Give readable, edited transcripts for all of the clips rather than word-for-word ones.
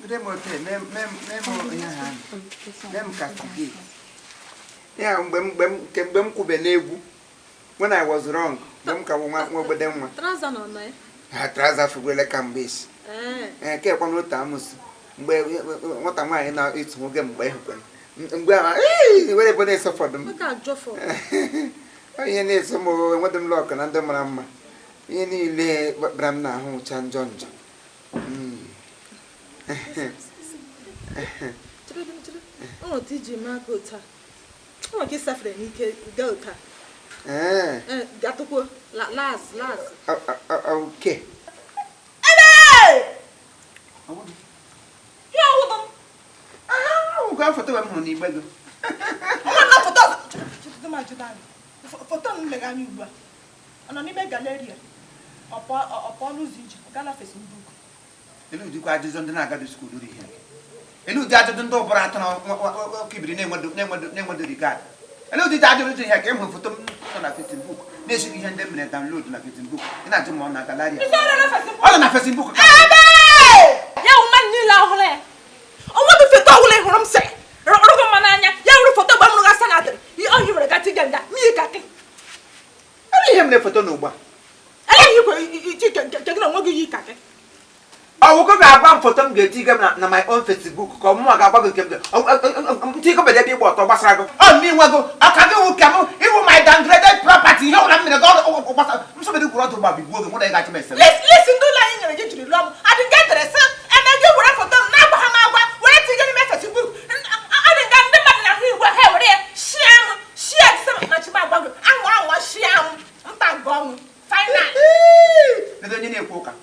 Yeah, when I was wrong, don't come with them. Traza for like a base. I kept one with Tamus. What am I now? It's Morgan Bahan. Whatever they suffer them. I need some more what them lock and under Mamma. You need Bramna, who Chan John. Oh, did you, Margota? Oh, I guess after you go. Got to go last. Okay. I'm going for the money, but I'm not for Tom. Anonime Galeria upon losing Gala facing book. You know, the quadrants on the Naga school. You know, that don't know Braton keep the name of the regard. I know the title of the came for Tom on a facing book. Nation is them and download a facing book. And I don't want a Galeria. On a facing book. Young man, you love. Oh, what if you told him say? Romanania, young for the Bamuga Sanat. You are here at Tiganda, me cutting. I never for Tonoba. I will go back for Tom getting my own Facebook. Come on, I take up a baby water. Oh, me, I can't come. It was my downgraded property. You know, I'm going to go. Somebody brought to Bobby. What I got to myself. Listen to lying in the long. I didn't get the son, and I do what for them. Now, when I take any message book, I didn't get the man who were here. She had so much about Bobby. I want Shiam. I'm going. Fine. The Daniel Poker.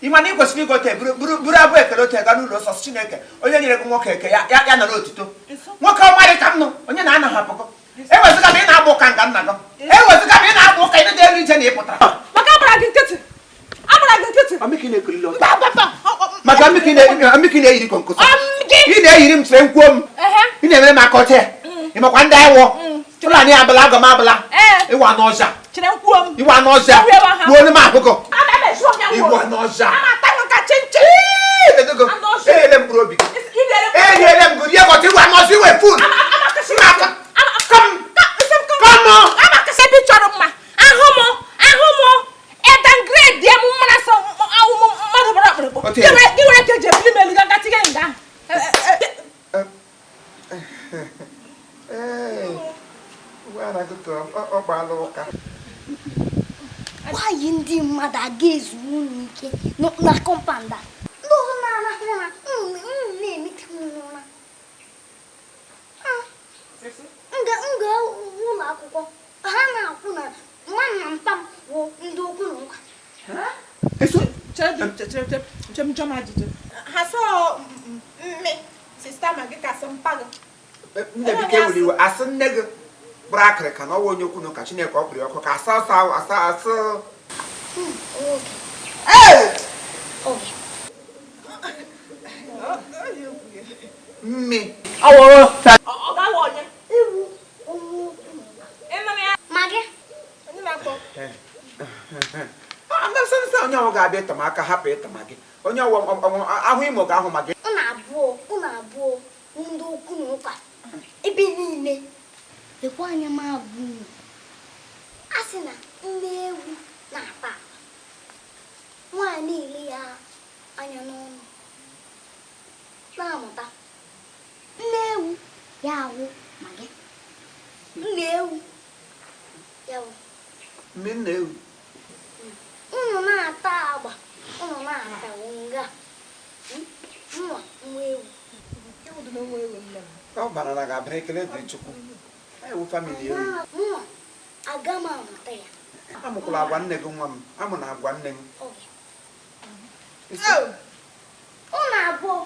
Imani ko sini ko te bura bo e kelo te ga nu lo so Chineke onye nyere ko nwoke ke ya na otito nwoke o mari kam no onye na ana hapoko e wezuga me na agbo kan ga nna go e wezuga me na agbo kan de ri je na iputara maka abara gintete amiki na ekuri lo maka amiki na yiri konko so i na yiri mtre nkwom i na mere maka oche i makwa nda ewo tula ni abala go ma abala e wa no oja chere nkwom i wa no oja wo ni ma akoko Iwa noja. Ama tango ka chenche. Letego. Them grobi. Them good. Yeah, but you are not you a fool. Come. Ama ka se picture ma. Ahomo. E downgrade dia mu mana so ma. You were to je blimeli ga tigenga. Where I go to Obaloka. Why indi mada gezu nike no na kompanda no na me mituna nga una akwụkwọ ha na akwụ na nwanna mpam wo ndị okwu n'ụka eso chem ha so me sister ma gị ka so mpago nne bike wuli asị nne gị brakre ka na onye okwu n'ụka Chineke ọ kpụrụ ọkụ ka asa me aworo oga wonye ewu mage anyị na-akọ I'm not saying onye ọ ga-abịa ịtọmaka hapụ ịtọmaka onye ahụ imo ga ahụ maka unu abụọ ndị okwu n'ụka ebe niile lekwa anya m abụ a sị na nne ewu na-ata nwaanyị niile ya anya n'ọnụ na-amụta nne ewu ya awụ ma gị nne ewu ya wụ nne ewu unu na-ata agba unu na-ata nga nwa ewu ọ bara na ga-abịa ekele dịrị Chukwu ewu famili ewu nwa aga m amụta ya amụkwala agwa nne gị nwa m amụ na agwa nne m unu abụọ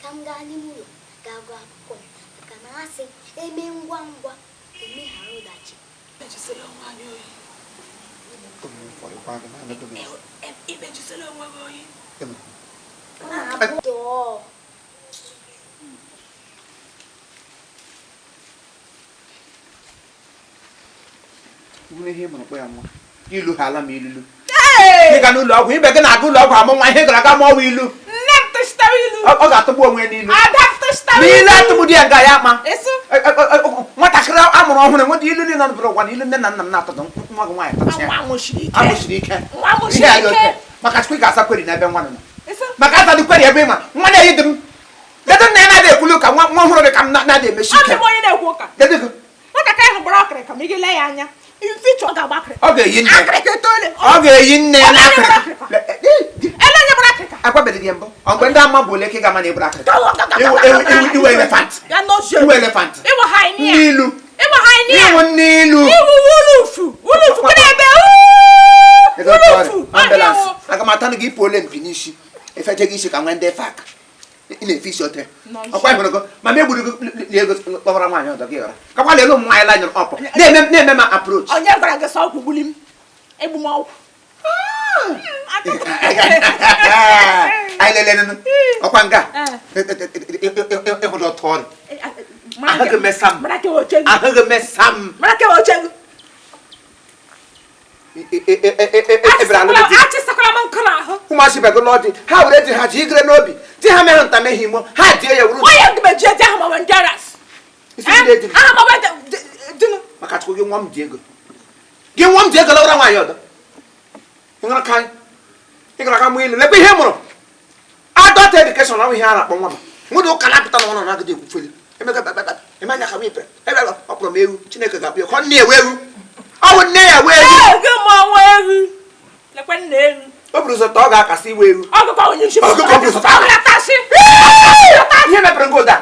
ka m gaa n'ime ụlọ ga-agụ akwụkwọ maka na ha sị eme ngwa emeghara ụdachi ihe mụrụ kpọ ya nwa ilu ha ala m ilulu ị ga n'ụlọ ọgwụ ibe gị na-aga ụlọ ọgwụ amụ nwa ihe gara aga mụọwa ilu nne m tụchitara ọ ga-atụgbu onwe n'ilu Adaptista. n'ilu atụgbu di ya ga ya ma Eso. nwatakịrị amụrụ ọhụrụ enweta ilu niile ọ bụrụ ụgwa na ilu nne na nna m na-atụtụ nwa gị nwaanyị tụtụ ya amụsiri ike ihe anyị oke maka chukwu ga-asa kweri n'ebe nwa nọ maka aza dị kweri ebe ịma nwa na-eyi dị m dedo nna ya na-adị ekwulu ka nwa ọhụrụ dị ka m na-adị emechi ike dedo gị nwatakịrị ahụ gbara ọkịrị ka m ị le ya anya ificha ọ ga-agba akịrị ọ ga-eyi nne etoole ọ ga-eyi nne ya n'akịrị ele onye gbara akịrị agwabeghị gị mbụ ọ mgbe ndị ama bụ ole ka ị ga-ama na ịbụrụ akịrị iwe elefant ya n'ozu iwe elefant ịwụ hainia n'ilu ịwụ hainia iwu n'ilu iwu wulufu kene ebe wulufu ambulance aga m atanụ gị ịpụ ole mpi n'isi efeche gị isi ka nwee ndị fak ị na-efe isi ote ọkwa ịhụrụ gị ma ma egburu gị ego kpọbara nwaanyị ọzọ gị ghọrọ kakwa lele ụmụ nwaanyị lanyere ọpụ na-eme ma approach onye gwara gị sọ ọgwụ gbuli m egbu m ọgwụ anyị lelenụ ọkwa nga ịhụrụ ọtụ ọrị ahụghị mesa m ụmụasị bego n'ọdị ha were di ha ji igere n'obi di ha mere nta mehi imo ha die ya wuru maka chukwu gị nwa m ji ego lawara nwaanyị ọdọ ị gara ka mụ ilu lekwa ihe mụrụ adọt edukeshọn ọnwụ ihe a na-akpọ nwa m nwere ụka na-apụta na ọ na-agide ekwufeli emenya ka m ipere ebe ọ kpọrọ m ewu chineke ga-abụ ya ka ọ na-ewu ewu ọ bụ nne ya wee ewu o buru ụzọ ọ ga-akasị iwe ewu ihe mepere ngo da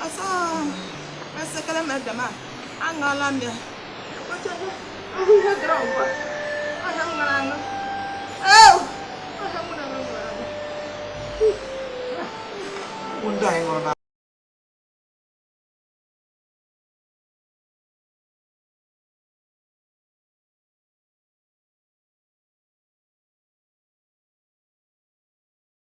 asa esekele medama aṅụọla m ya ihe dịrọ ngwa ọhịa m ṅụrụ aṅụ ọhịa m ṅụrụ aṅụ Unda yang ngomong